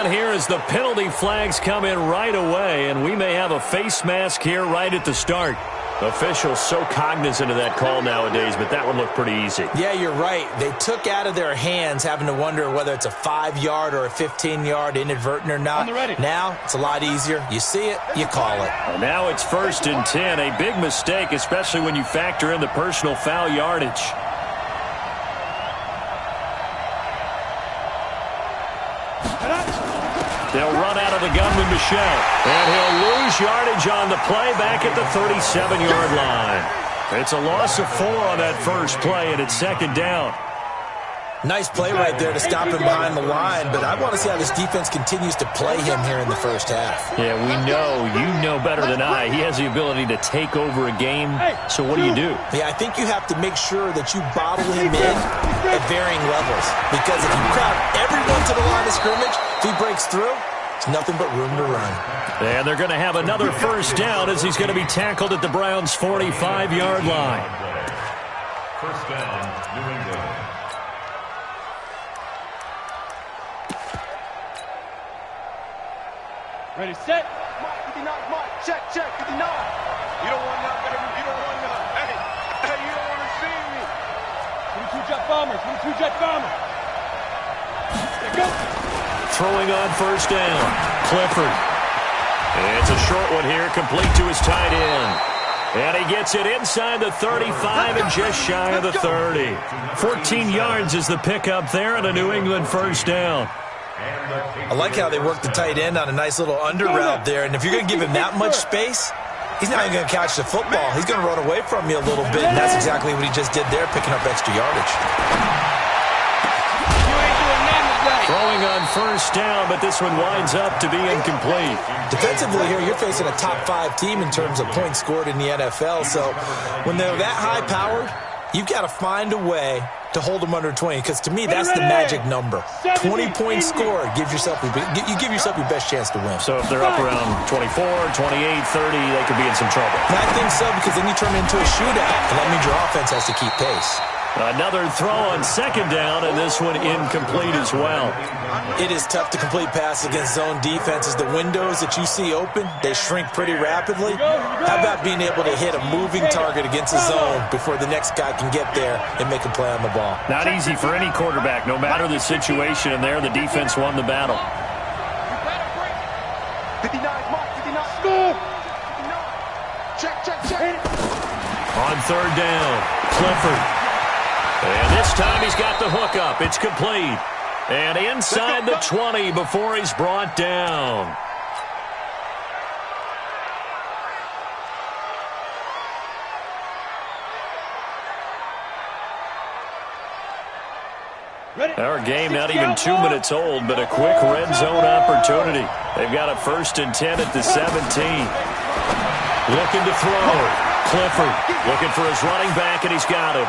on here as the penalty flags come in right away, and we may have a face mask here right at the start. Officials so cognizant of that call nowadays, but that one looked pretty easy. Yeah, you're right. They took out of their hands having to wonder whether it's a 5-yard or a 15-yard inadvertent or not. Now, it's a lot easier. You see it, you call it. Well, now it's 1st and 10, a big mistake, especially when you factor in the personal foul yardage. They'll run out of the gun with Michel. And he'll lose yardage on the play back at the 37-yard line. It's a loss of 4 on that first play, and it's 2nd down. Nice play right there to stop him behind the line, but I want to see how this defense continues to play him here in the first half. Yeah, we know, you know better than I, he has the ability to take over a game, so what do? Yeah, I think you have to make sure that you bottle him in at varying levels, because if you crowd everyone to the line of scrimmage, if he breaks through, it's nothing but room to run. And they're going to have another first down as he's going to be tackled at the Browns' 45-yard line. First down, New England. Ready, set. Mike, 59, Mike. Check, 59. You don't want none, baby. You don't want none. Hey, you don't want to see me. 22-jet bomber, 22-jet bomber. There go. Throwing on first down, Clifford. It's a short one here, complete to his tight end. And he gets it inside the 35 and just shy of the 30. 14 yards is the pickup there and a New England first down. I like how they work the tight end on a nice little under route there, and if you're going to give him that much space, he's not even going to catch the football. He's going to run away from you a little bit, and that's exactly what he just did there, picking up extra yardage. Throwing on first down, but this one winds up to be incomplete. Defensively here, you're facing a top 5 team in terms of points scored in the NFL, so when they're that high-powered, you've got to find a way to hold them under 20, because to me, that's the magic number. 20 points scored, you give yourself your best chance to win. So if they're up around 24, 28, 30, they could be in some trouble. And I think so, because then you turn it into a shootout, and that means your offense has to keep pace. Another throw on 2nd down, and this one incomplete as well. It is tough to complete passes against zone defenses. The windows that you see open, they shrink pretty rapidly. How about being able to hit a moving target against a zone before the next guy can get there and make a play on the ball? Not easy for any quarterback, no matter the situation, and there the defense won the battle. 59, Mike, 59. Score! 59. Check. On 3rd down, Clifford. And this time he's got the hook up. It's complete. And inside the 20 before he's brought down. Our game not even 2 minutes old, but a quick red zone opportunity. They've got a 1st and 10 at the 17. Looking to throw. Clifford looking for his running back, and he's got him.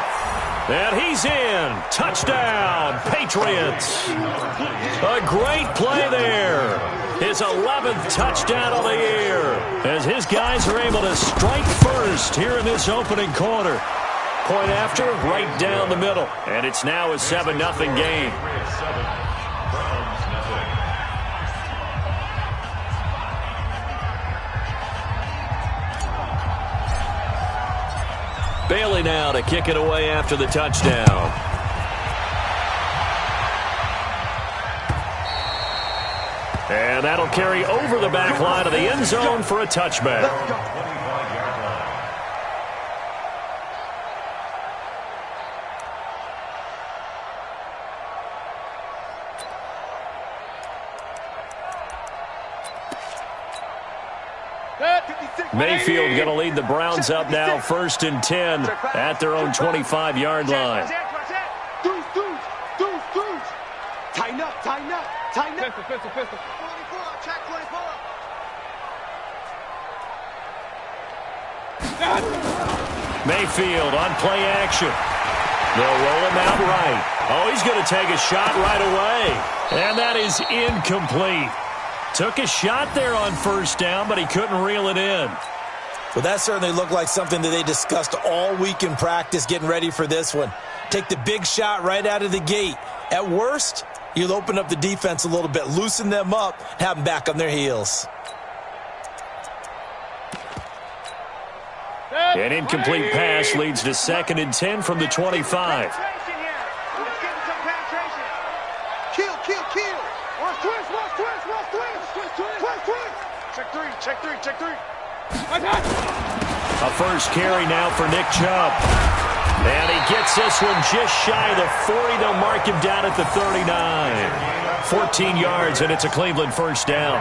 And he's in. Touchdown, Patriots. A great play there. His 11th touchdown of the year as his guys are able to strike first here in this opening quarter. Point after, right down the middle. And it's now a 7-0 game. Bailey now to kick it away after the touchdown. And that'll carry over the back line of the end zone for a touchback. Mayfield going to lead the Browns up now, 1st and 10 at their own 25-yard line. Tighten up. Pistol. 44, check 44. Mayfield on play action. They'll roll him out right. Oh, he's going to take a shot right away. And that is incomplete. Took a shot there on 1st down, but he couldn't reel it in. Well, that certainly looked like something that they discussed all week in practice getting ready for this one. Take the big shot right out of the gate. At worst, You'll open up the defense a little bit, loosen them up, have them back on their heels. An incomplete pass leads to 2nd and 10 from the 25. Check three. A first carry now for Nick Chubb. And he gets this one just shy of the 40. They'll mark him down at the 39. 14 yards, and it's a Cleveland first down.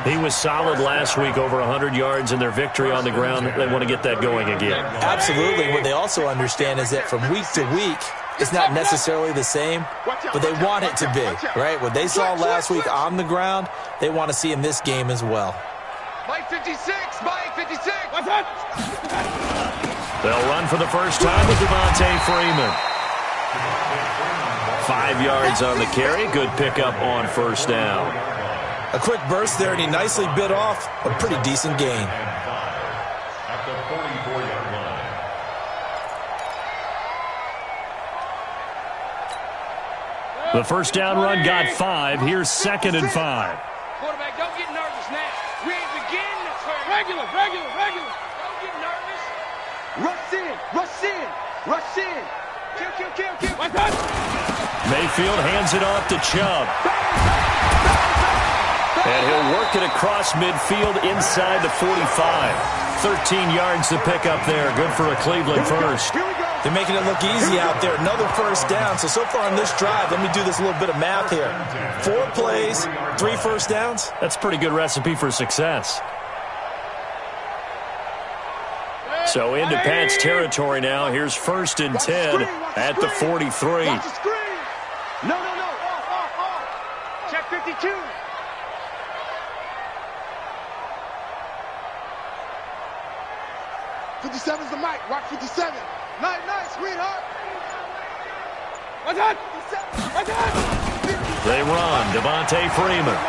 He was solid last week, over 100 yards in their victory on the ground. They want to get that going again. Absolutely. What they also understand is that from week to week, it's not necessarily the same, but they want it to be, right? What they saw last week on the ground, they want to see in this game as well. Mike 56. What's that? They'll run for the first time with Devontae Freeman. 5 yards on the carry. Good pickup on first down. A quick burst there, and he nicely bit off a pretty decent gain. At the 44-yard line. The first down run got 5. Here's 2nd and 5. Quarterback, don't get nervous now. We ain't beginning this hurt. Regular. Don't get nervous. Rush in. Kill. What's that? Mayfield hands it off to Chubb. And he'll work it across midfield inside the 45. 13 yards to pick up there. Good for a Cleveland first. They're making it look easy out there. Another first down. So far on this drive, let me do this little bit of math here. 4 plays, 3 first downs. That's a pretty good recipe for success. So into Pat's territory now. Here's 1st and 10 at the 43. No. Check 52. '57's the mic. Rock 57. Nice, sweetheart. What's that? They run. Devontae Freeman.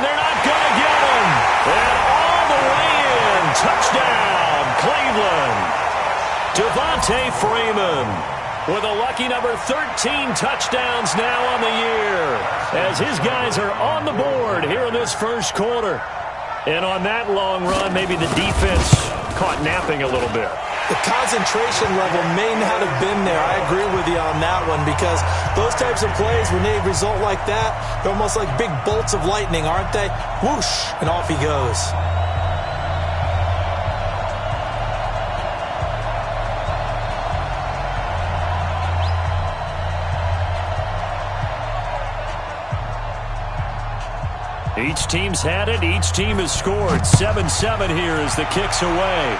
They're not going to get him. And all the way in. Touchdown, Cleveland. Devontae Freeman with a lucky number 13 touchdowns now on the year, as his guys are on the board here in this first quarter. And on that long run, maybe the defense caught napping a little bit. The concentration level may not have been there. I agree with you on that one, because those types of plays, when they result like that, they're almost like big bolts of lightning, aren't they? Whoosh, and off he goes. Each team's had it. Each team has scored. 7-7 here as the kick's away.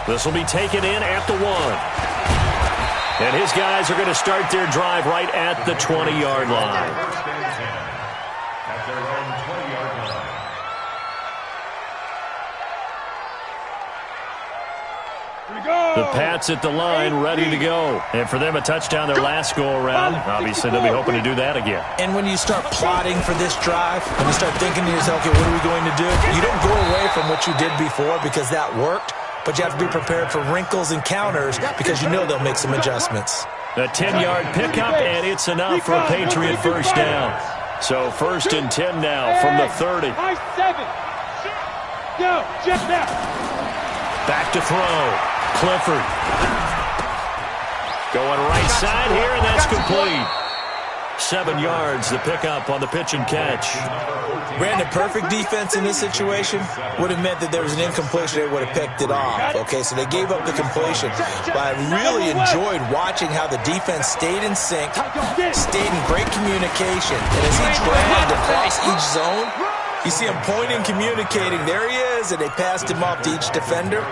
This will be taken in at the 1. And his guys are going to start their drive right at the 20-yard line. At their own 20-yard line. The Pats at the line, ready to go. And for them, a touchdown their last go-around. Obviously, they'll be hoping to do that again. And when you start plotting for this drive, when you start thinking to yourself, okay, what are we going to do? You don't go away from what you did before because that worked, but you have to be prepared for wrinkles and counters because you know they'll make some adjustments. A 10-yard pickup, and it's enough for a Patriot first down. So 1st and 10 now from the 30. Back to throw. Clifford. Going right side here, and that's complete. 7 yards, the pickup on the pitch and catch. Brandon, perfect defense in this situation would have meant that there was an incompletion. They would have picked it off. Okay, so they gave up the completion. But I really enjoyed watching how the defense stayed in sync, stayed in great communication. And as he dragged across each zone, you see him pointing, communicating. There he is, and they passed him off to each defender.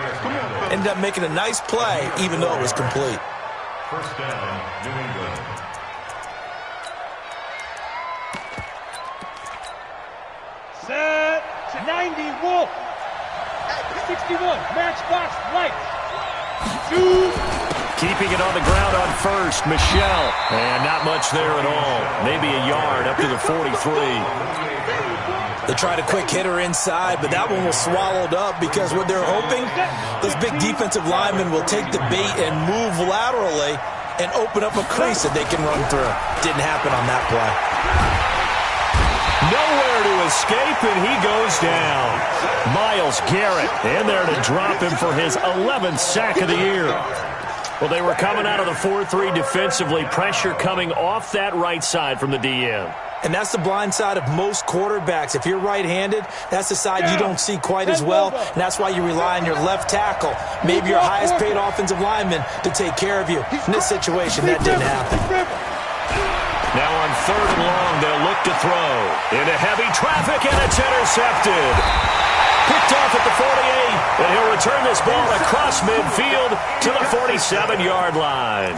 Ended up making a nice play, even though it was complete. First down, New England. Set 90 Wolf. 61 matchbox right. 2. Keeping it on the ground on first, Michelle. And not much there at all. Maybe a yard up to the 43. They tried a quick hitter inside, but that one was swallowed up because what they're hoping, those big defensive linemen will take the bait and move laterally and open up a crease that they can run through. Didn't happen on that play. Nowhere to escape, and he goes down. Myles Garrett in there to drop him for his 11th sack of the year. Well, they were coming out of the 4-3 defensively. Pressure coming off that right side from the DM. And that's the blind side of most quarterbacks. If you're right-handed, that's the side you don't see quite as well, and that's why you rely on your left tackle, maybe your highest-paid offensive lineman, to take care of you. In this situation, that didn't happen. Now on 3rd and long, they'll look to throw. Into heavy traffic, and it's intercepted. Picked off at the 48, and he'll return this ball across midfield to the 47-yard line.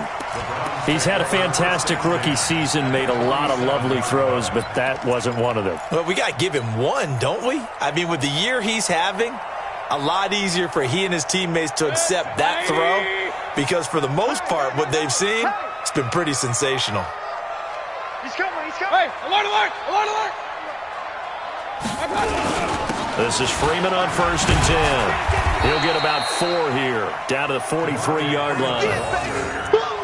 He's had a fantastic rookie season, made a lot of lovely throws, but that wasn't one of them. Well, we got to give him one, don't we? I mean, with the year he's having, a lot easier for he and his teammates to accept that throw, because for the most part, what they've seen, it's been pretty sensational. He's coming, he's coming. Hey, alert, alert, alert, alert. This is Freeman on 1st and 10. He'll get about 4 here, down to the 43-yard line.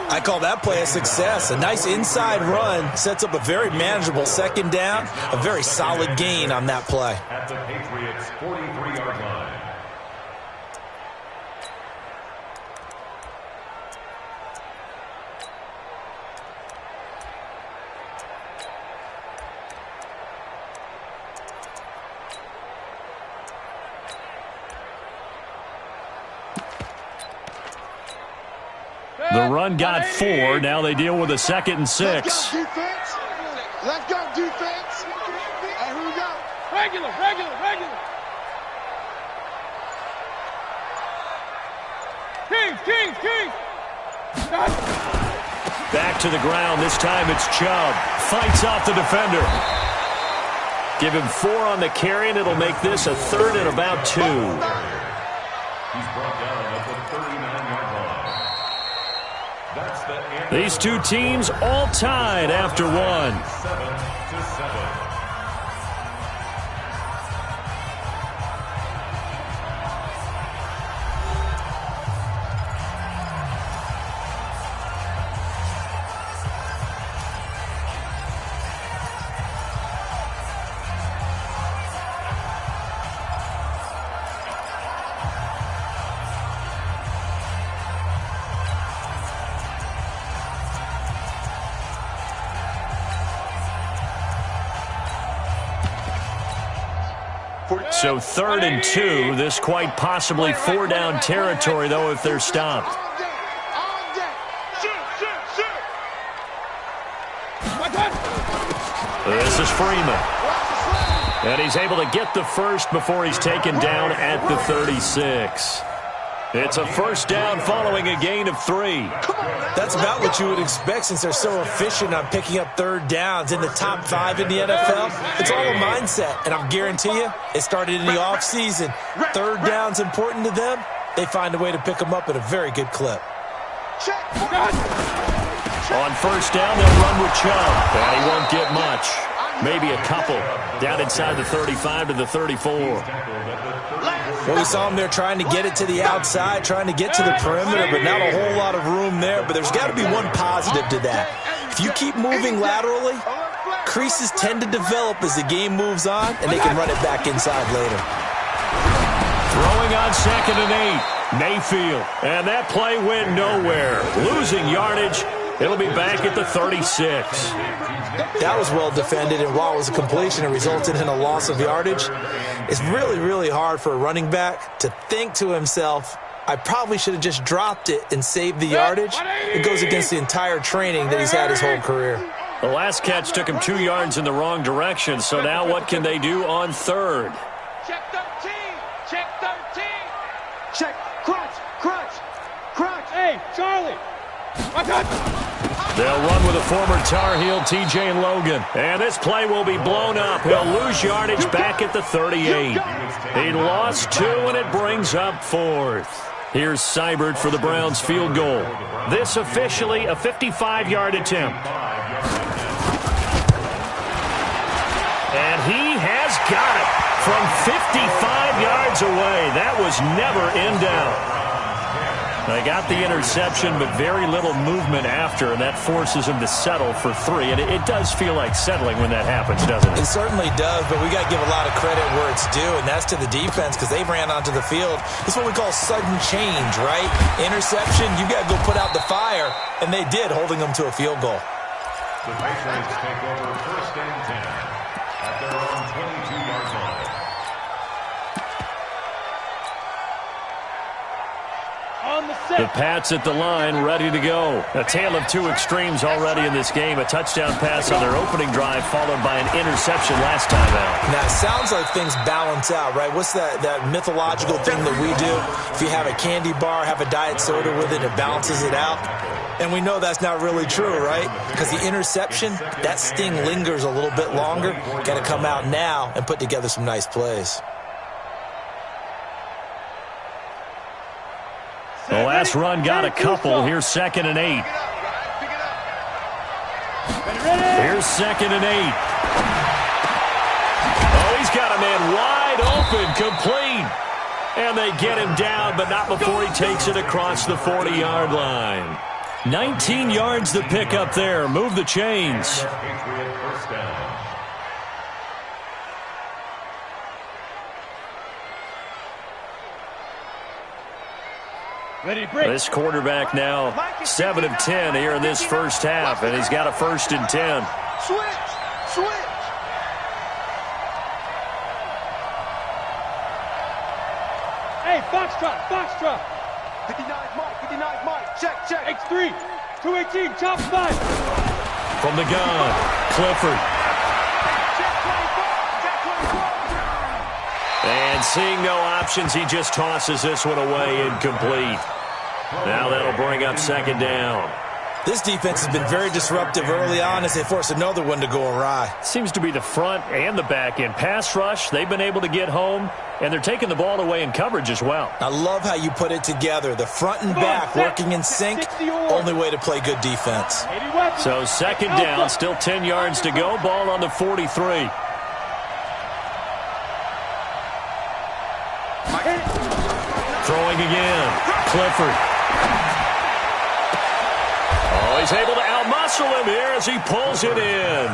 I call that play a success. A nice inside run sets up a very manageable 2nd down, a very solid gain on that play. At the Patriots' 43-yard line. The run got 4. Now they deal with a 2nd and 6. Let's go, defense. Let's go, defense. Hey, here we go. Regular, regular, regular. Kings, Kings, Kings. Back to the ground. This time it's Chubb. Fights off the defender. Give him 4 on the carry, and it'll make this a 3rd and about 2. He's brought down at the 39-yard line. That's the end. These two teams all tied after 1. 7-7. So 3rd and 2. This quite possibly 4-down territory, though, if they're stopped. All day. Shoot, shoot, shoot. This is Freeman. And he's able to get the first before he's taken down at the 36. It's a 1st down following a gain of 3. That's about what you would expect since they're so efficient on picking up 3rd downs in the top 5 in the NFL. It's all a mindset, and I'm guarantee you, it started in the offseason. 3rd down's important to them. They find a way to pick them up at a very good clip. On 1st down, they'll run with Chubb, and he won't get much. Maybe a couple. Down inside the 35 to the 34. Well, we saw him there trying to get it to the outside, trying to get to the perimeter, but not a whole lot of room there. But there's got to be one positive to that. If you keep moving laterally, creases tend to develop as the game moves on, and they can run it back inside later. Throwing on 2nd and 8. Mayfield. And that play went nowhere. Losing yardage. It'll be back at the 36. That was well defended, and while it was a completion, it resulted in a loss of yardage. It's really, really hard for a running back to think to himself, I probably should have just dropped it and saved the yardage. It goes against the entire training that he's had his whole career. The last catch took him 2 yards in the wrong direction, so now what can they do on 3rd? Check 13. Check 13. Check. Crunch. Crunch. Crunch. Hey, Charlie. They'll run with a former Tar Heel, T.J. Logan. And this play will be blown up. He'll lose yardage back at the 38. He lost 2, and it brings up 4th. Here's Seibert for the Browns field goal. This officially a 55-yard attempt. And he has got it from 55 yards away. That was never in doubt. They got the interception, but very little movement after, and that forces him to settle for 3. And it does feel like settling when that happens, doesn't it? It certainly does, but we got to give a lot of credit where it's due, and that's to the defense because they ran onto the field. It's what we call sudden change, right? Interception, you got to go put out the fire, and they did, holding them to a field goal. The Patriots take over 1st and 10 at their own 22-yard line. The Pats at the line, ready to go. A tale of two extremes already in this game. A touchdown pass on their opening drive, followed by an interception last time out. Now, it sounds like things balance out, right? What's that mythological thing that we do? If you have a candy bar, have a diet soda with it, it balances it out. And we know that's not really true, right? Because the interception, that sting lingers a little bit longer. Got to come out now and put together some nice plays. The last run got a couple. Here's 2nd and 8. Here's 2nd and 8. Oh, he's got a man wide open, complete. And they get him down, but not before he takes it across the 40-yard line. 19 yards to pick up there. Move the chains. Patriot 1st down. Ready, break. This quarterback now 7 of 10 here in this first half, and he's got a 1st and 10. Switch. Hey, Foxtrot. 59 Mike. Check. X3. 218, chop 5. From the gun, Clifford. And seeing no options, he just tosses this one away, incomplete. Now that'll bring up 2nd down. This defense has been very disruptive early on as they force another one to go awry. Seems to be the front and the back end. Pass rush, they've been able to get home, and they're taking the ball away in coverage as well. I love how you put it together. The front and back working in sync, only way to play good defense. So 2nd down, still 10 yards to go. Ball on the 43. Throwing again. Clifford. Oh, he's able to outmuscle him here as he pulls it in.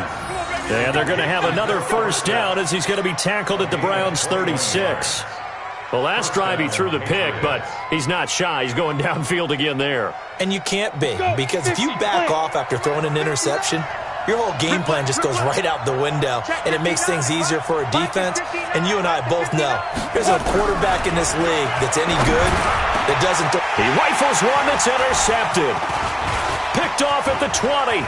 And they're going to have another 1st down as he's going to be tackled at the Browns' 36. The last drive he threw the pick, but he's not shy. He's going downfield again there. And you can't be, because if you back off after throwing an interception, your whole game plan just goes right out the window, and it makes things easier for a defense. And you and I both know there's a quarterback in this league that's any good that doesn't throw. He rifles one that's intercepted. Picked off at the 20.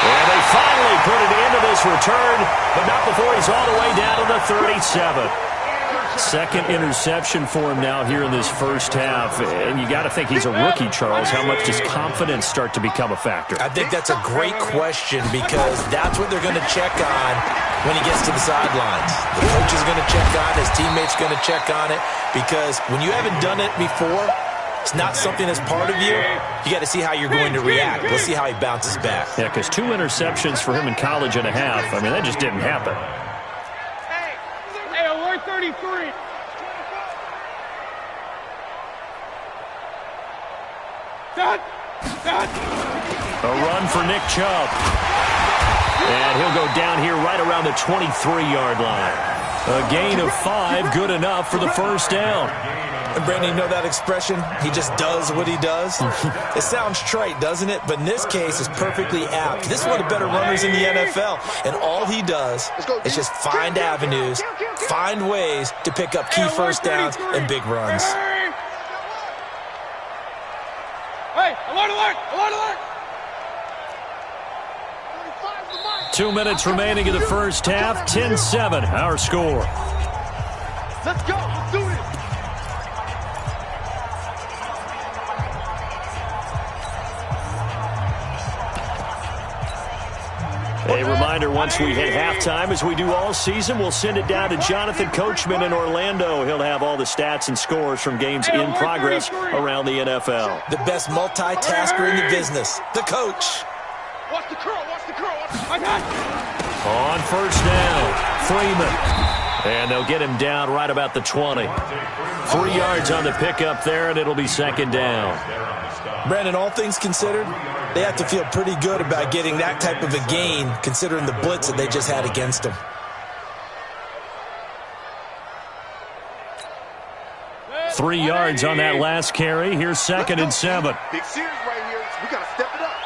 And they finally put an end to this return, but not before he's all the way down to the 37. 2nd interception for him now here in this first half. And you got to think he's a rookie, Charles. How much does confidence start to become a factor? I think that's a great question because that's what they're going to check on when he gets to the sidelines. The coach is going to check on it. His teammates going to check on it because when you haven't done it before, it's not something that's part of you. You got to see how you're going to react. Let's see how he bounces back. Yeah, because 2 interceptions for him in college and a half. I mean, that just didn't happen. Hey, alert 33. Done. A run for Nick Chubb. And he'll go down here right around the 23-yard line. A gain of 5, good enough for the 1st down. And Brandon, you know that expression? He just does what he does. It sounds trite, doesn't it? But in this case, it's perfectly apt. This is one of the better runners in the NFL. And all he does is just find avenues, find ways to pick up key 1st downs and big runs. Hey, alert! 2 minutes remaining in the first half. 10-7, our score. Let's go. Let's do this. A reminder, once we hit halftime, as we do all season, we'll send it down to Jonathan Coachman in Orlando. He'll have all the stats and scores from games in progress around the NFL. The best multitasker in the business, the coach. Watch the curl. I got it. On 1st down, Freeman. And they'll get him down right about the 20. 3 yards on the pickup there, and it'll be second down. Brandon, all things considered, they have to feel pretty good about getting that type of a gain, considering the blitz that they just had against them. Three yards on that last carry. Here's second and 7. Big series right here. We got to step it up.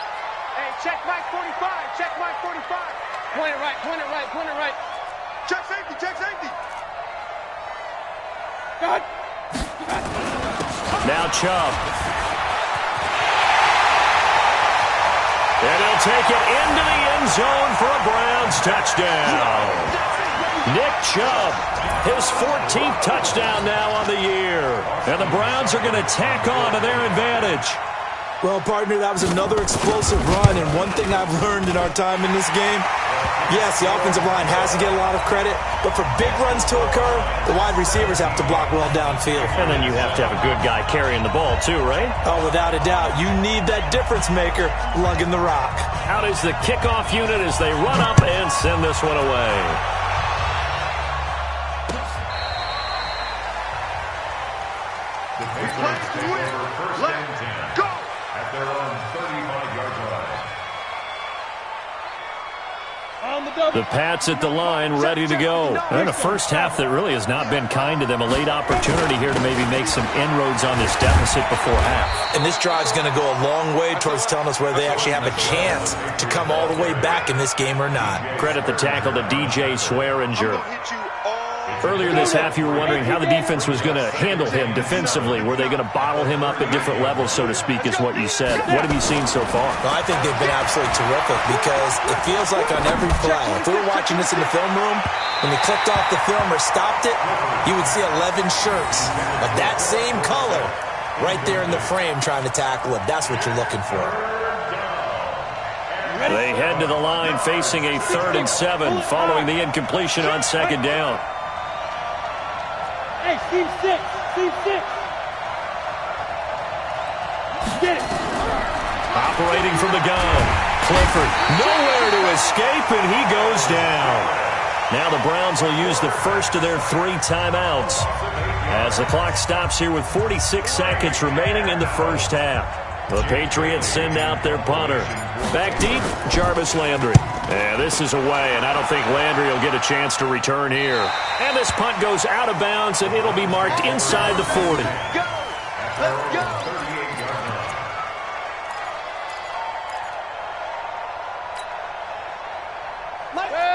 Hey, check Mike 45. Check Mike 45. Point it right, point it right, point it right. Check safety, check safety. God. Now Chubb. And he'll take it into the end zone for a Browns touchdown. Nick Chubb, his 14th touchdown now on the year. And the Browns are going to tack on to their advantage. Well, partner, that was another explosive run, and one thing I've learned in our time in this game, yes, the offensive line has to get a lot of credit, but for big runs to occur, the wide receivers have to block well downfield. And then you have to have a good guy carrying the ball too, right? Oh, without a doubt. You need that difference maker lugging the rock. Out is the kickoff unit as they run up and send this one away. The Patriots take over first and 10 Go! at their own 35-yard line. The Pats at the line, ready to go. And a first half that really has not been kind to them. A late opportunity here to maybe make some inroads on this deficit before half. And this drive's going to go a long way towards telling us whether they actually have a chance to come all the way back in this game or not. Credit the tackle to DJ Swearinger. I'm gonna hit you all. Earlier this half, you were wondering how the defense was going to handle him defensively. Were they going to bottle him up at different levels, so to speak, is what you said. What have you seen so far? Well, I think they've been absolutely terrific because it feels like on every play, if we were watching this in the film room, when they clicked off the film or stopped it, you would see 11 shirts of that same color right there in the frame trying to tackle it. That's what you're looking for. They head to the line facing a 3rd and 7 following the incompletion on second down. Hey, Steve 6. Steve 6. Get it. Operating from the gun. Clifford nowhere to escape, and he goes down. Now the Browns will use the first of their 3 timeouts as the clock stops here with 46 seconds remaining in the first half. The Patriots send out their punter. Back deep, Jarvis Landry. Yeah, this is away, and I don't think Landry will get a chance to return here. And this punt goes out of bounds, and it'll be marked inside the 40. Go! Let's go!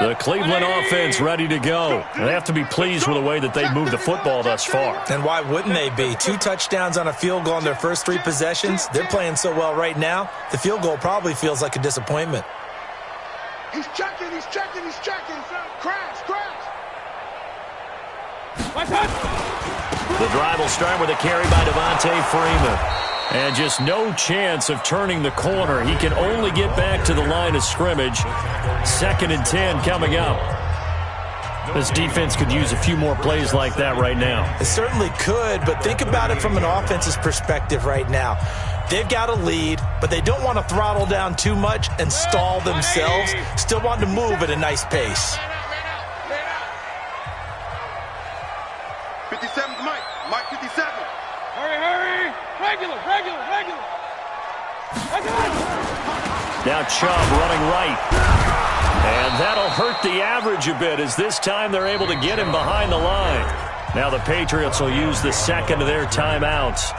The Cleveland offense ready to go. They have to be pleased with the way that they've moved the football thus far. And why wouldn't they be? 2 touchdowns on a field goal in their first 3 possessions. They're playing so well right now, the field goal probably feels like a disappointment. He's checking, he's checking, he's checking. Crash, crash. The drive will start with a carry by Devontae Freeman. And just no chance of turning the corner. He can only get back to the line of scrimmage. 2nd and 10 coming up. This defense could use a few more plays like that right now. It certainly could, but think about it from an offense's perspective right now. They've got a lead, but they don't want to throttle down too much and stall themselves. Still want to move at a nice pace. 57's Mike. Mike 57. Hurry, hurry. Regular. Now Chubb running right. And that'll hurt the average a bit as this time they're able to get him behind the line. Now the Patriots will use the second of their timeouts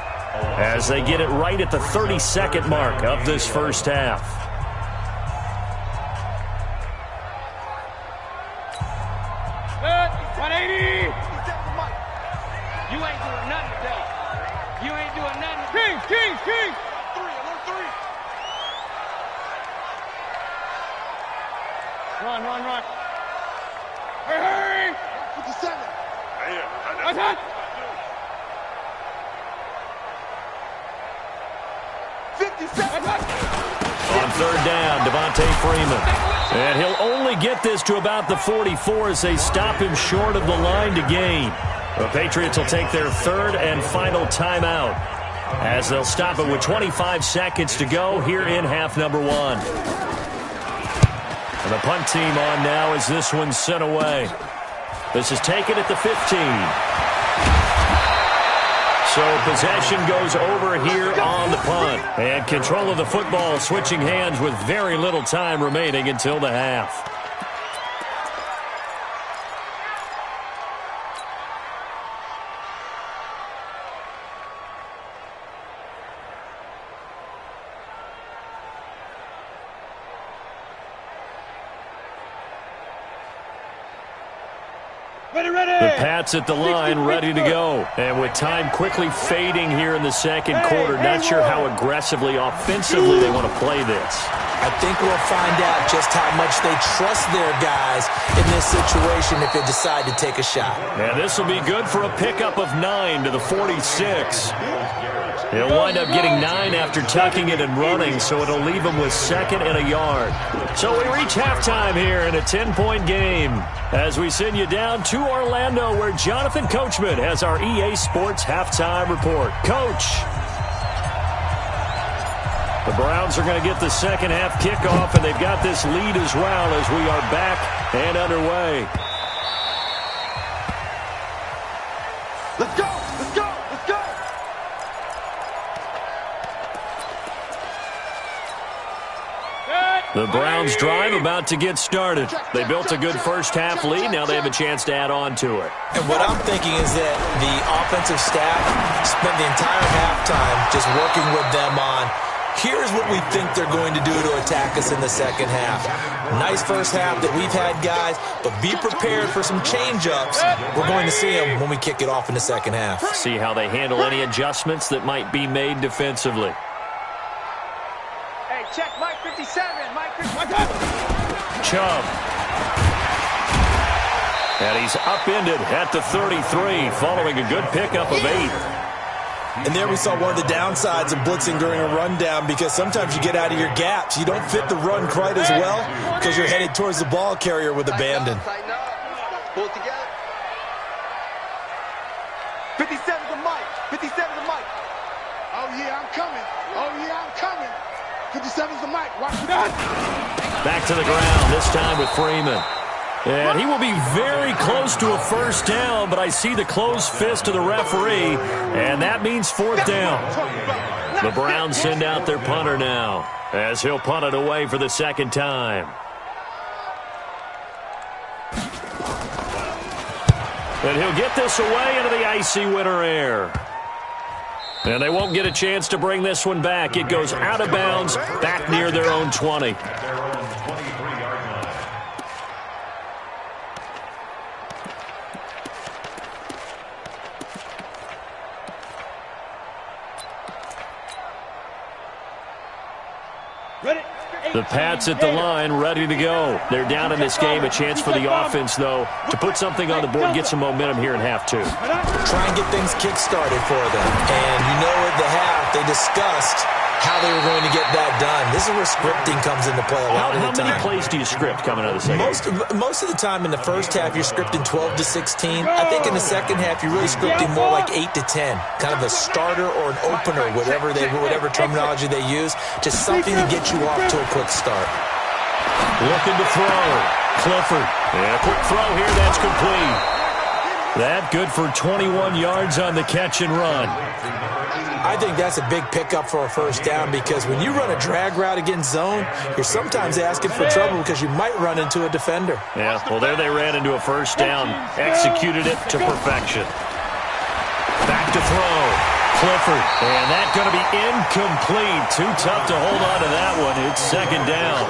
as they get it right at the 32nd mark of this first half. Good. 180. You ain't doing nothing today. You ain't doing nothing. Kings. Alert 3. Run. Hurry. 57. What's that? 57. On 3rd down, Devontae Freeman. And he'll only get this to about the 44 as they stop him short of the line to gain. The Patriots will take their 3rd and final timeout as they'll stop it with 25 seconds to go here in half number 1. And the punt team on now as this one's sent away. This is taken at the 15. So possession goes over here on the punt. And control of the football switching hands with very little time remaining until the half. The Pats at the line, ready to go. And with time quickly fading here in the second quarter, not sure how aggressively, offensively they want to play this. I think we'll find out just how much they trust their guys in this situation if they decide to take a shot. And this will be good for a pickup of 9 to the 46. He'll wind up getting 9 after tucking it and running, so it'll leave him with 2nd and a yard. So we reach halftime here in a 10-point game as we send you down to Orlando, where Jonathan Coachman has our EA Sports halftime report. Coach. The Browns are going to get the second half kickoff, and they've got this lead as well as we are back and underway. Let's go! Let's go! Let's go! The Browns drive about to get started. They built a good first half lead. Now they have a chance to add on to it. And what I'm thinking is that the offensive staff spent the entire halftime just working with them on, here's what we think they're going to do to attack us in the second half. Nice first half that we've had, guys, but be prepared for some change-ups. We're going to see them when we kick it off in the second half. See how they handle any adjustments that might be made defensively. Hey, check Mike 57. Mike 57. Chubb. And he's upended at the 33 following a good pickup of 8. And there we saw one of the downsides of blitzing during a rundown, because sometimes you get out of your gaps. You don't fit the run quite as well because you're headed towards the ball carrier with abandon. Pull it together. 57 to Mike. 57 to Mike. Oh, yeah, I'm coming. Oh, yeah, I'm coming. 57's the mic. Watch that. Back to the ground, this time with Freeman. And he will be very close to a first down, but I see the closed fist of the referee, and that means 4th down. The Browns send out their punter now, as he'll punt it away for the second time. And he'll get this away into the icy winter air. And they won't get a chance to bring this one back. It goes out of bounds, back near their own 20. The Pats at the line, ready to go. They're down in this game. A chance for the offense, though, to put something on the board, get some momentum here in half 2. Try and get things kick-started for them. And you know at the half, they discussed how they were going to get that done. This is where scripting comes into play a lot of the time. How many plays do you script coming out of the second half? Most of the time in the first half, you're scripting 12 to 16. I think in the second half, you're really scripting more like 8 to 10. Kind of a starter or an opener, whatever terminology they use. Just something to get you off to a quick start. Looking to throw. Clifford. And a quick throw here. That's complete. That good for 21 yards on the catch and run. I think that's a big pickup for a first down, because when you run a drag route against zone, you're sometimes asking for trouble because you might run into a defender. Yeah, well, there they ran into a first down, executed it to perfection. Back to throw. Clifford, and that's going to be incomplete. Too tough to hold on to that one. It's second down.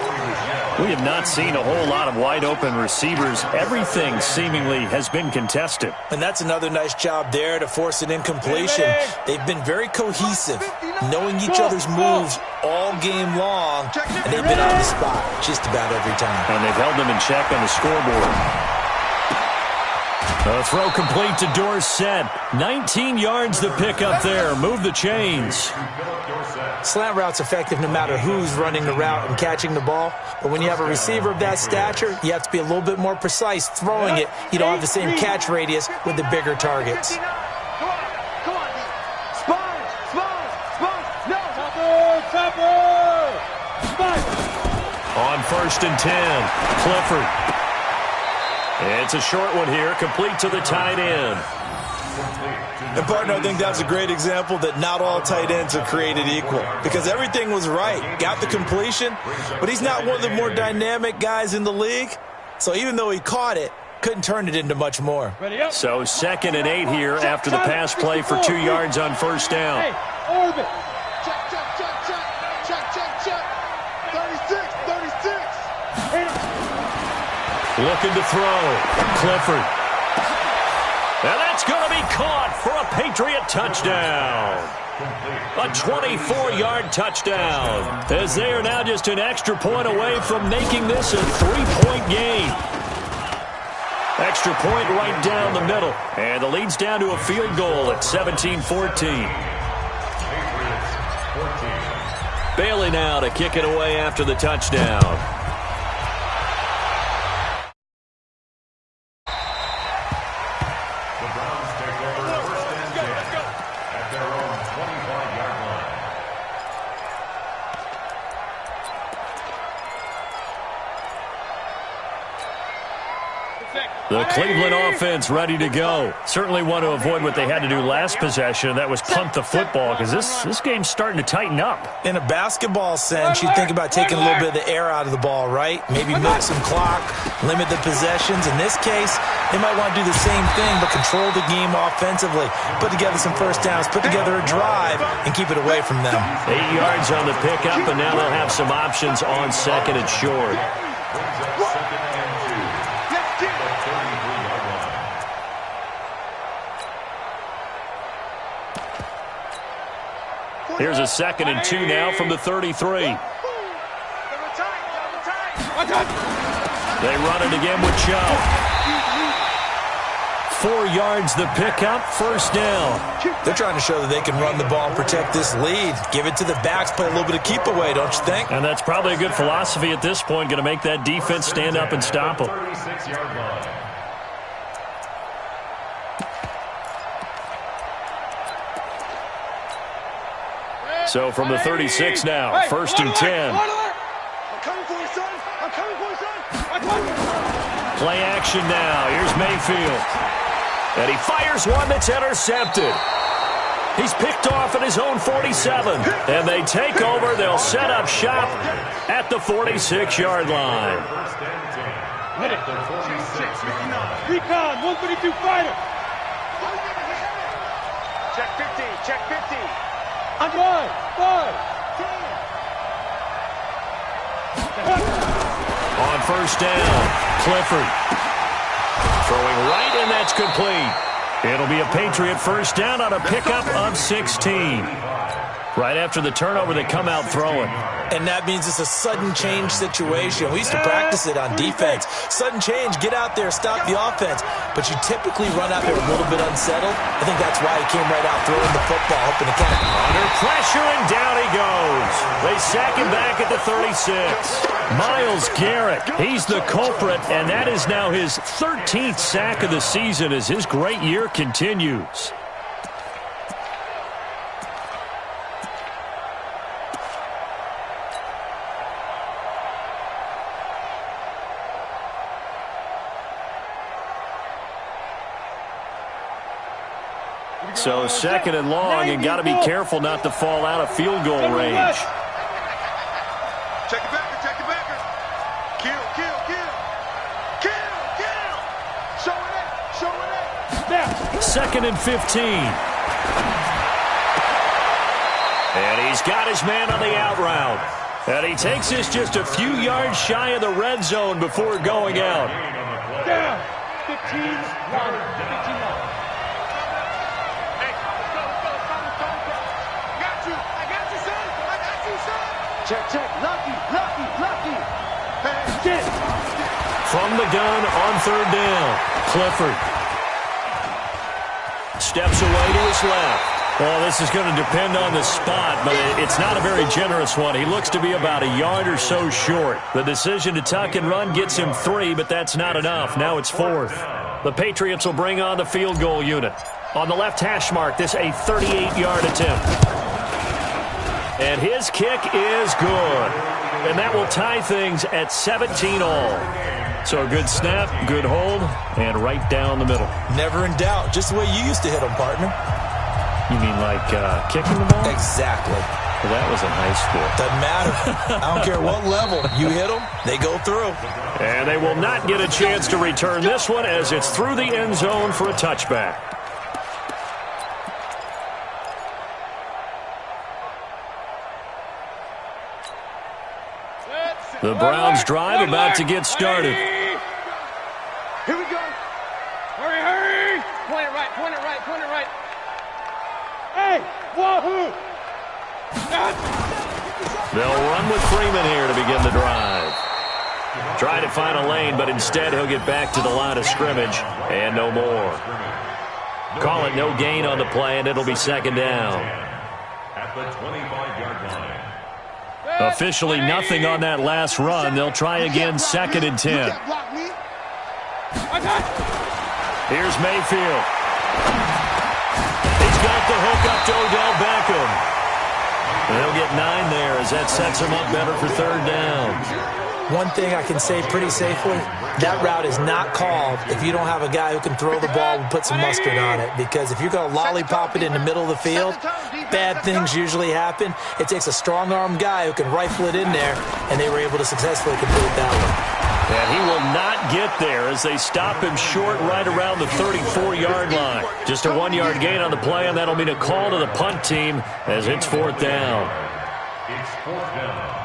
We have not seen a whole lot of wide-open receivers. Everything seemingly has been contested. And that's another nice job there to force an incompletion. They've been very cohesive, knowing each other's moves all game long, and they've been on the spot just about every time. And they've held them in check on the scoreboard. A throw complete to Dorsett. 19 yards to pick up there. Move the chains. Slant route's effective no matter who's running the route and catching the ball. But when you have a receiver of that stature, you have to be a little bit more precise throwing it. You don't have the same catch radius with the bigger targets. Come on. Sponge. No. Chopper. On 1st and 10, Clifford. It's a short one here, complete to the tight end. And, partner, I think that's a great example that not all tight ends are created equal because everything was right. Got the completion, but he's not one of the more dynamic guys in the league. So even though he caught it, couldn't turn it into much more. So 2nd and 8 here after the pass play for 2 yards on first down. Hey, orbit. Check, check, check, check. Check, check, check. 36, 36. Looking to throw. Clifford. And that's going to be caught for a Patriot touchdown. A 24-yard touchdown. As they are now just an extra point away from making this a 3-point game. Extra point right down the middle. And the lead's down to a field goal at 17-14. Bailey now to kick it away after the touchdown. The Cleveland offense ready to go. Certainly want to avoid what they had to do last possession. That was punt the football because this game's starting to tighten up. In a basketball sense, you'd think about taking a little bit of the air out of the ball, right? Maybe milk some clock, limit the possessions. In this case, they might want to do the same thing but control the game offensively. Put together some first downs, put together a drive, and keep it away from them. 8 yards on the pickup, and now they'll have some options on 2nd and short. Here's a 2nd and 2 now from the 33. They run it again with Chubb. 4 yards the pickup, first down. They're trying to show that they can run the ball and protect this lead. Give it to the backs, play a little bit of keep away, don't you think? And that's probably a good philosophy at this point, going to make that defense stand up and stop them. So from the 36 now, 1st and 10. I'm coming for you, son. I'm coming for you, son. Play action now. Here's Mayfield. And he fires one that's intercepted. He's picked off at his own 47. And they take over. They'll set up shop at the 46-yard line. Hit it. recon, 132 fighter. Check 50, check 50. On 5, 10. On first down, Clifford. Throwing right, and that's complete. It'll be a Patriot first down on a pickup of 16. Right after the turnover, they come out throwing. And that means it's a sudden change situation. We used to practice it on defense. Sudden change, get out there, stop the offense. But you typically run out there a little bit unsettled. I think that's why he came right out throwing the football, hoping to catch it. Under pressure, and down he goes. They sack him back at the 36. Myles Garrett, he's the culprit, and that is now his 13th sack of the season as his great year continues. So second and long, and got to be careful not to fall out of field goal range. Check it back, check it back. Kill, kill, kill. Kill, kill. Show it up, show it up. Second and 15. And he's got his man on the out route. And he takes this just a few yards shy of the red zone before going out. Down. 15-1. 15-1. Check, check, lucky, lucky, lucky. Hey, From the gun on third down, Clifford steps away to his left. Well, this is going to depend on the spot, but it's not a very generous one. He looks to be about a yard or so short. The decision to tuck and run gets him 3, but that's not enough. Now it's 4th. The Patriots will bring on the field goal unit. On the left hash mark, this a 38-yard attempt. And his kick is good. and that will tie things at 17 all. So a good snap, good hold, and right down the middle. Never in doubt. Just the way you used to hit them, partner. You mean like kicking the ball? Exactly. Well, that was in high school. Doesn't matter. I don't care what level. You hit them, they go through. And they will not get a chance to return this one as it's through the end zone for a touchback. The Browns drive about to get started. Here we go. Hurry, hurry. Point it right, point it right, point it right. Hey, wahoo. They'll run with Freeman here to begin the drive. Try to find a lane, but instead he'll get back to the line of scrimmage and no more. Call it no gain on the play, and it'll be second down. At the 25-yard line. Officially nothing on that last run. They'll try again, second and 10. Here's Mayfield. He's got the hook up to Odell Beckham. They'll get 9 there as that sets him up better for third down. One thing I can say pretty safely, that route is not called if you don't have a guy who can throw the ball and put some mustard on it. Because if you're going to lollipop it in the middle of the field, bad things usually happen. It takes a strong-arm guy who can rifle it in there, and they were able to successfully complete that one. And he will not get there as they stop him short right around the 34-yard line. Just a 1-yard gain on the play, and that'll mean a call to the punt team as it's fourth down. It's fourth down.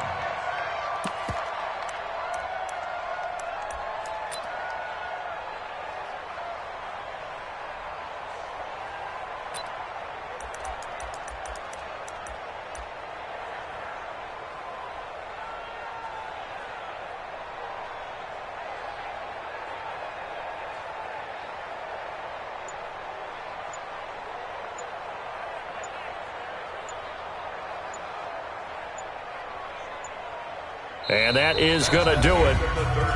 And that is going to do it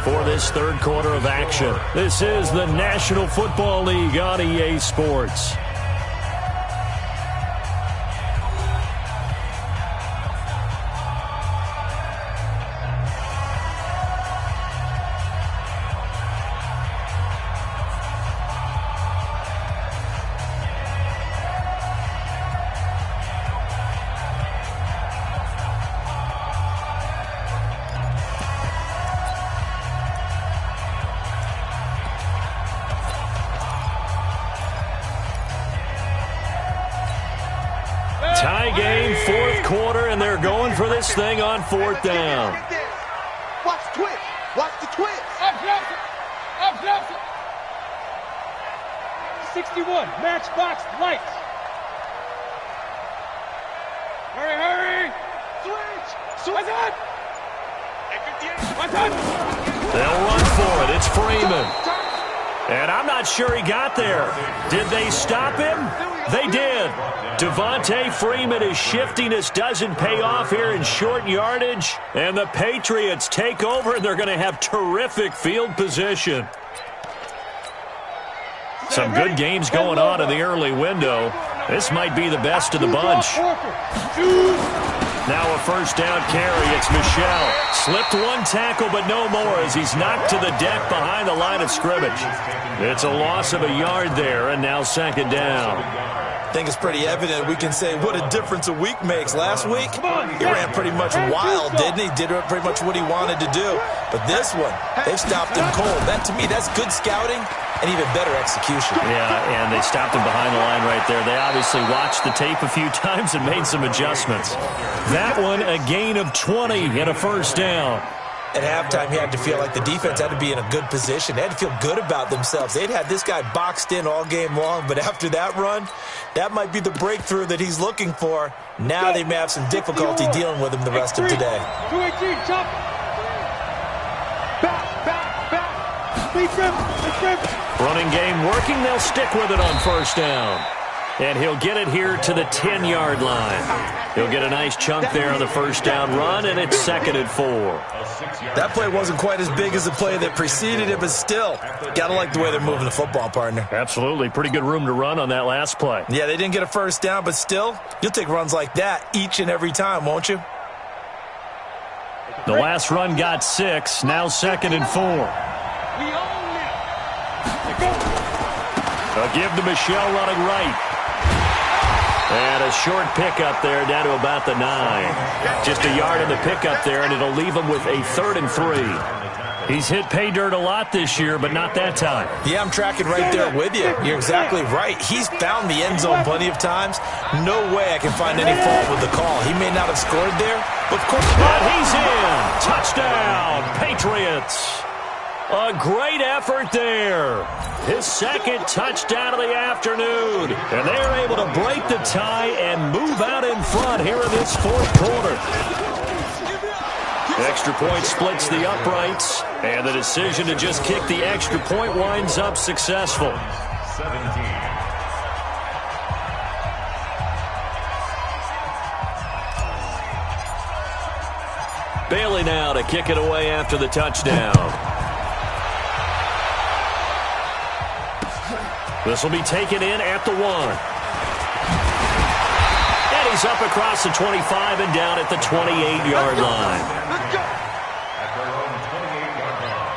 for this third quarter of action. This is the National Football League on EA Sports. Tie game, fourth quarter, and they're going for this thing on fourth down. Watch the twist. Watch the twist. Up. 61, matchbox lights. Hurry. Switch. What's on? They'll run for it. It's Freeman. And I'm not sure he got there. Did they stop him? They did. Devontae Freeman is shifting. This doesn't pay off here in short yardage. And the Patriots take over, and they're going to have terrific field position. Some good games going on in the early window. This might be the best of the bunch. Now a first down carry. It's Michel. Slipped one tackle, but no more as he's knocked to the deck behind the line of scrimmage. It's a loss of a yard there, and now second down. I think it's pretty evident. We can say what a difference a week makes. Last week, he ran pretty much wild, didn't he? Did pretty much what he wanted to do. But this one, they've stopped him cold. That, to me, that's good scouting and even better execution. Yeah, and they stopped him behind the line right there. They obviously watched the tape a few times and made some adjustments. That one, a gain of 20 and a first down. At halftime, he had to feel like the defense had to be in a good position. They had to feel good about themselves. They'd had this guy boxed in all game long, but after that run, that might be the breakthrough that he's looking for. Now they may have some difficulty dealing with him the rest of today. 218, chop. Back. Running game working. They'll stick with it on first down. And he'll get it here to the 10-yard line. He'll get a nice chunk there on the first down run, and it's second and 4. That play wasn't quite as big as the play that preceded it, but still, gotta like the way they're moving the football, partner. Absolutely. Pretty good room to run on that last play. Yeah, they didn't get a first down, but still, you'll take runs like that each and every time, won't you? The last run got 6. Now 2nd and 4. A give to Michelle running right. And a short pickup there down to about the 9. Just a yard in the pickup there, and it'll leave him with a 3rd and 3. He's hit pay dirt a lot this year, but not that time. Yeah, I'm tracking right there with you. You're exactly right. He's found the end zone plenty of times. No way I can find any fault with the call. He may not have scored there, but of course. And he's in. Touchdown, Patriots. A great effort there. His 2nd touchdown of the afternoon. And they're able to break the tie and move out in front here in this 4th quarter. Extra point splits the uprights, and the decision to just kick the extra point winds up successful. 17. Bailey now to kick it away after the touchdown. This will be taken in at the 1. And he's up across the 25 and down at the 28-yard line. At their own 28-yard line.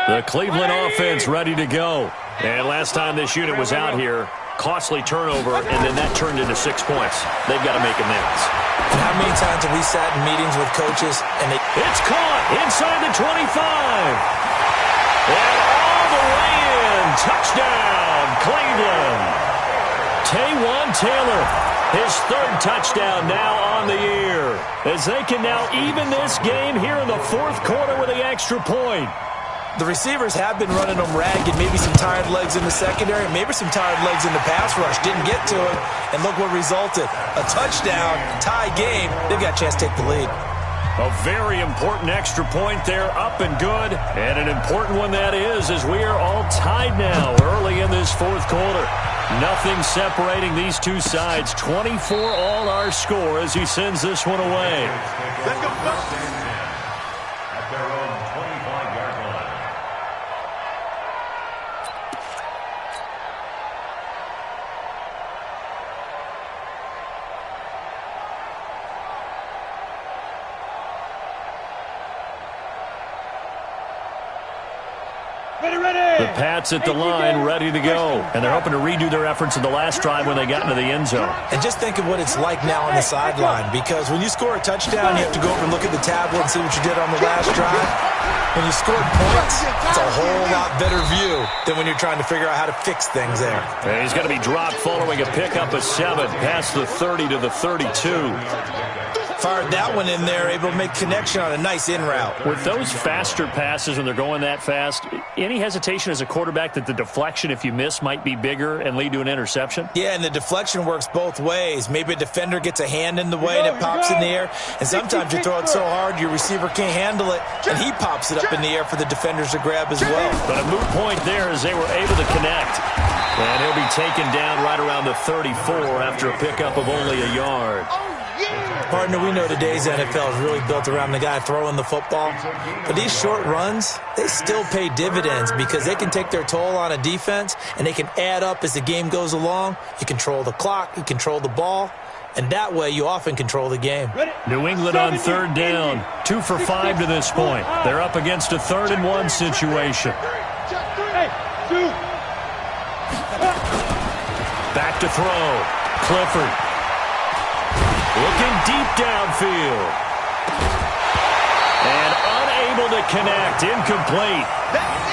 The Cleveland offense ready to go. And last time this unit was out here, costly turnover, and then that turned into 6 points. They've got to make amends. And how many times have we sat in meetings with coaches and they... It's caught inside the 25. And all the way in. Touchdown, Cleveland. Taywan Taylor, his 3rd touchdown now on the year. As they can now even this game here in the 4th quarter with the extra point. The receivers have been running them ragged. Maybe some tired legs in the secondary, maybe some tired legs in the pass rush. Didn't get to it, and look what resulted. A touchdown, tie game. They've got a chance to take the lead. A very important extra point there, up and good. And an important one that is, as we are all tied now early in this 4th quarter. Nothing separating these two sides. 24 all our score as he sends this one away. Let's go. At their own 25-yard line. The Pats at the line, ready to go. And they're hoping to redo their efforts in the last drive when they got into the end zone. And just think of what it's like now on the sideline, because when you score a touchdown, you have to go over and look at the tablet and see what you did on the last drive. When you scored points, it's a whole lot better view than when you're trying to figure out how to fix things there. And he's going to be dropped following a pickup of 7 past the 30 to the 32. Fired that one in there, able to make connection on a nice in route. With those faster passes when they're going that fast, any hesitation as a quarterback that the deflection, if you miss, might be bigger and lead to an interception? Yeah, and the deflection works both ways. Maybe a defender gets a hand in the way and it pops in the air, and sometimes you throw it so hard your receiver can't handle it, and he pops it up in the air for the defenders to grab as well. But a moot point there as they were able to connect. And he'll be taken down right around the 34 after a pickup of only a yard. Partner, we know today's NFL is really built around the guy throwing the football. But these short runs, they still pay dividends because they can take their toll on a defense and they can add up as the game goes along. You control the clock, you control the ball, and that way you often control the game. New England on 3rd down, 2 for 5 to this point. They're up against a 3rd and 1 situation. Back to throw. Clifford. Looking deep downfield. And unable to connect. Incomplete.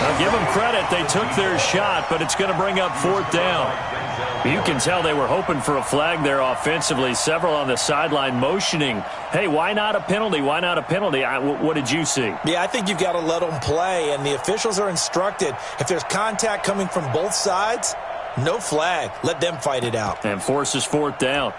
Now give them credit. They took their shot, but it's going to bring up 4th down. You can tell they were hoping for a flag there offensively. Several on the sideline motioning, hey, why not a penalty? Why not a penalty? What did you see? Yeah, I think you've got to let them play, and the officials are instructed. If there's contact coming from both sides, no flag. Let them fight it out. And forces 4th down.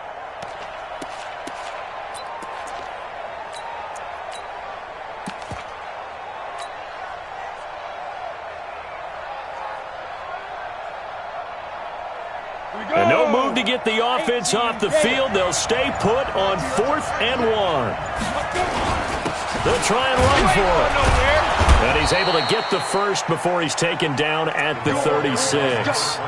And no move to get the offense off the field. They'll stay put on 4th and 1. They'll try and run for it. And he's able to get the first before he's taken down at the 36.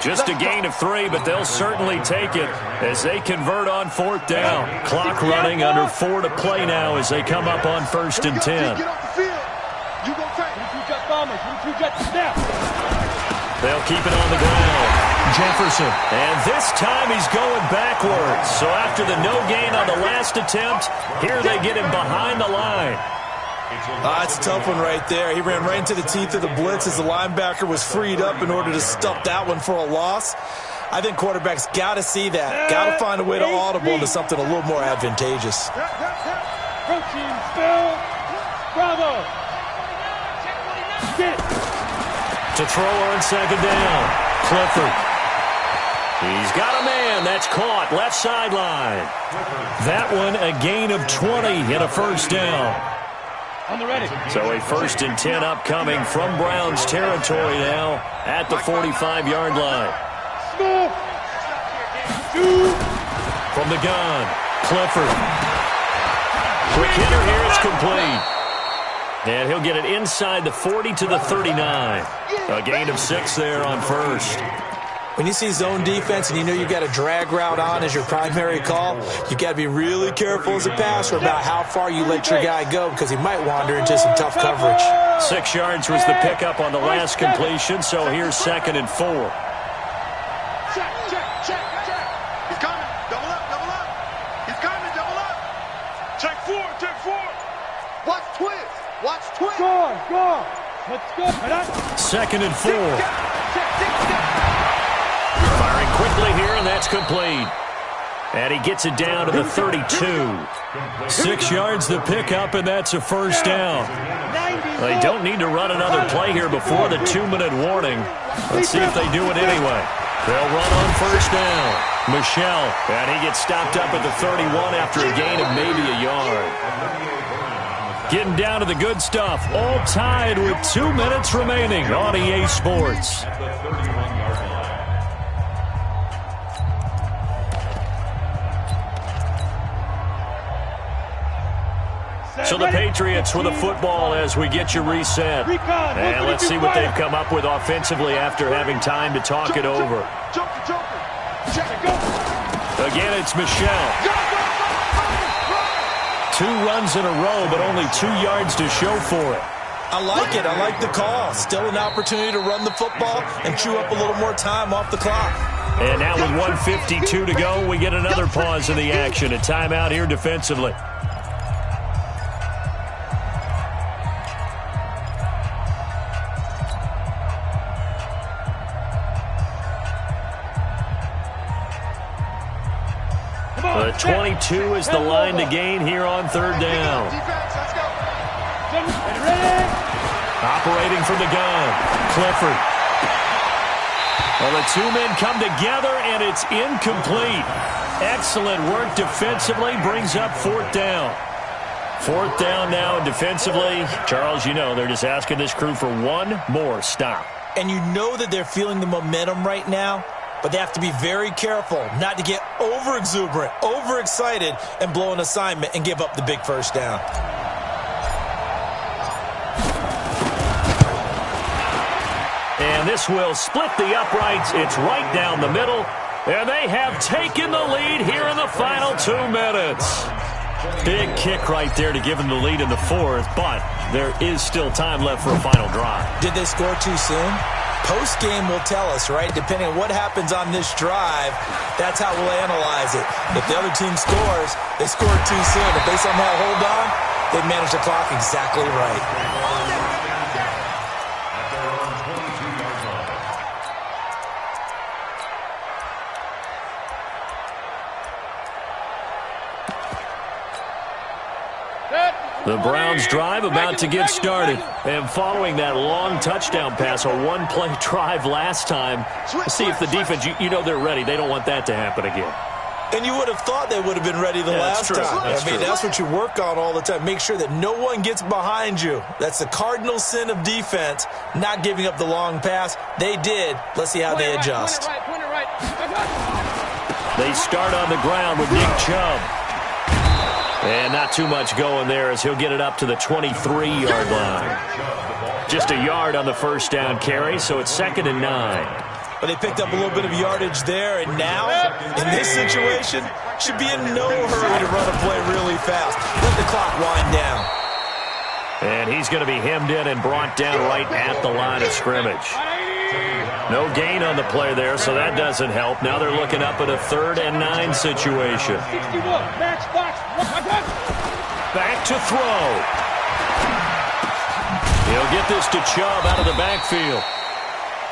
Just a gain of 3, but they'll certainly take it as they convert on 4th down. Clock running under 4 to play now as they come up on 1st and 10. They'll keep it on the ground. Jefferson. And this time he's going backwards. So after the no gain on the last attempt, here they get him behind the line. It's a tough one right there. He ran right into the teeth of the blitz as the linebacker was freed up in order to stuff that one for a loss. I think quarterbacks got to see that. Got to find a way to audible into something a little more advantageous. Protein, Phil. Bravo. Get. To throw on 2nd down. Clifford. He's got a man. That's caught. Left sideline. That one a gain of 20 and a 1st down. On the ready. So a 1st and 10 upcoming from Browns territory now at the 45-yard line. From the gun, Clifford. Quick hitter here. It's complete. And he'll get it inside the 40 to the 39. A gain of 6 there on 1st. When you see zone defense and you know you've got a drag route on as your primary call, you've got to be really careful as a passer about how far you let your guy go because he might wander into some tough coverage. 6 yards was the pickup on the last completion, so here's 2nd and 4. Check. He's coming. Double up. He's coming. Double up. Check 4. Watch twist. Go. Let's go. 2nd and 4. Firing quickly here, and that's complete. And he gets it down to the 32. 6 yards the pickup, and that's a 1st down. They don't need to run another play here before the 2-minute warning. Let's see if they do it anyway. They'll run on 1st down. Michelle, and he gets stopped up at the 31 after a gain of maybe a yard. Getting down to the good stuff. All tied with 2 minutes remaining on EA Sports. So the Patriots with a football as we get you reset. And let's see what they've come up with offensively after having time to talk it over. Again, it's Michelle. 2 runs in a row, but only 2 yards to show for it. I like it. I like the call. Still an opportunity to run the football and chew up a little more time off the clock. And now with 1:52 to go, we get another pause in the action. A timeout here defensively. The 22 is the line to gain here on 3rd down. Operating from the gun, Clifford. Well, the 2 men come together, and it's incomplete. Excellent work defensively, brings up 4th down. 4th down now defensively. Charles, you know, they're just asking this crew for one more stop. And you know that they're feeling the momentum right now, but they have to be very careful not to get over-exuberant, overexcited, and blow an assignment and give up the big 1st down. And this will split the uprights. It's right down the middle. And they have taken the lead here in the final 2 minutes. Big kick right there to give them the lead in the 4th, but there is still time left for a final drive. Did they score too soon? Post-game will tell us, right? Depending on what happens on this drive, that's how we'll analyze it. If the other team scores, they scored too soon. If they somehow hold on, they manage the clock exactly right. The Browns drive about to get started. And following that long touchdown pass, a one-play drive last time, see if the defense, you know they're ready. They don't want that to happen again. And you would have thought they would have been ready the last time. That's what you work on all the time. Make sure that no one gets behind you. That's the cardinal sin of defense, not giving up the long pass. They did. Let's see how they adjust. They start on the ground with Nick Chubb. And not too much going there as he'll get it up to the 23-yard line. Just a yard on the first down carry, so it's 2nd and 9. But they picked up a little bit of yardage there, and now, in this situation, should be in no hurry to run a play really fast. Let the clock wind down. And he's going to be hemmed in and brought down right at the line of scrimmage. No gain on the play there, so that doesn't help. Now they're looking up at a 3rd and 9 situation. Back to throw. He'll get this to Chubb out of the backfield.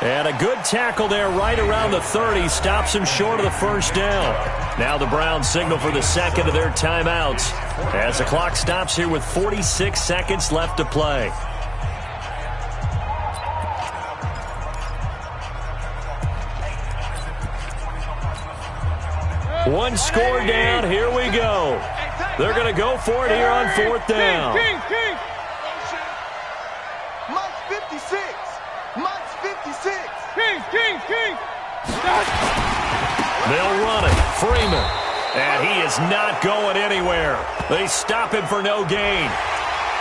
And a good tackle there right around the 30. Stops him short of the first down. Now the Browns signal for the second of their timeouts as the clock stops here with 46 seconds left to play. One score down. Here we go. They're going to go for it here on 4th down. Mike's 56. Mike's 56. King. They'll run it. Freeman. And he is not going anywhere. They stop him for no gain.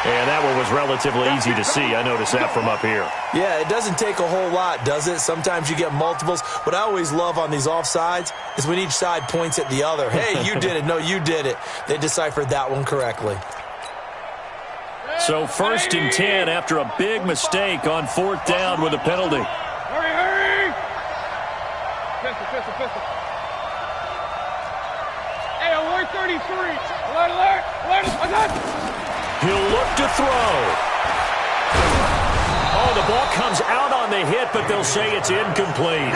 And that one was relatively easy to see. I noticed that from up here. Yeah, it doesn't take a whole lot, does it? Sometimes you get multiples. What I always love on these offsides is when each side points at the other. Hey, you did it. No, you did it. They deciphered that one correctly. So 1st and 10 after a big mistake on 4th down with a penalty. Hurry! Pistol. Hey, alert 33. Alert. He'll look to throw. Oh, the ball comes out on the hit, but they'll say it's incomplete.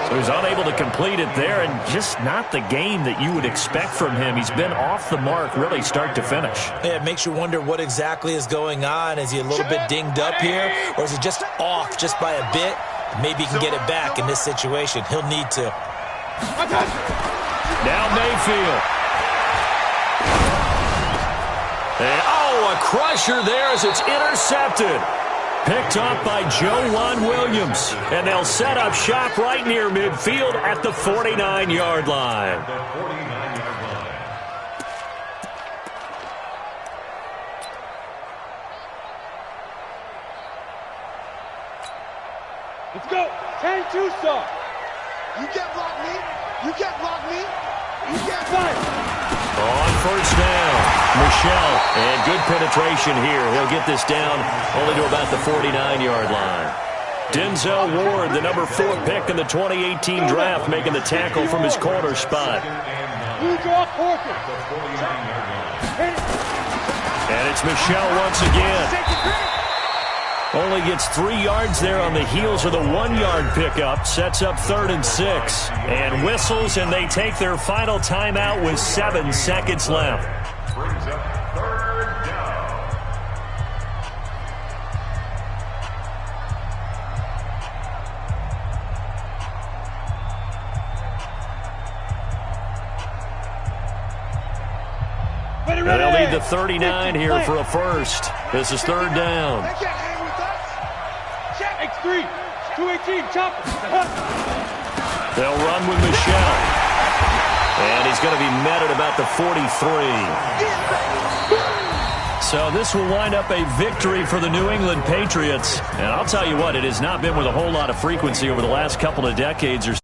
So he's unable to complete it there, and just not the game that you would expect from him. He's been off the mark really start to finish. Yeah, it makes you wonder what exactly is going on. Is he a little bit dinged up here, or is he just off just by a bit? Maybe he can get it back in this situation. He'll need to. Now Mayfield. And, a crusher there as it's intercepted. Picked off by Joe Williams. And they'll set up shop right near midfield at the 49-yard line. Let's go. 10-2 stop. You can't block me. You can't block me. You can't block me. On 1st down, Michelle, and good penetration here. He'll get this down only to about the 49-yard line. Denzel Ward, the number 4 pick in the 2018 draft, making the tackle from his corner spot. And it's Michelle once again. Only gets 3 yards there on the heels of the 1-yard pickup. Sets up 3rd and 6. And whistles, and they take their final timeout with 7 seconds left. Brings up 3rd down. They'll need the 39 here for a first. This is 3rd down. X3, 218, chopper. They'll run with Michelle. And he's going to be met at about the 43. So this will wind up a victory for the New England Patriots. And I'll tell you what, it has not been with a whole lot of frequency over the last couple of decades or so.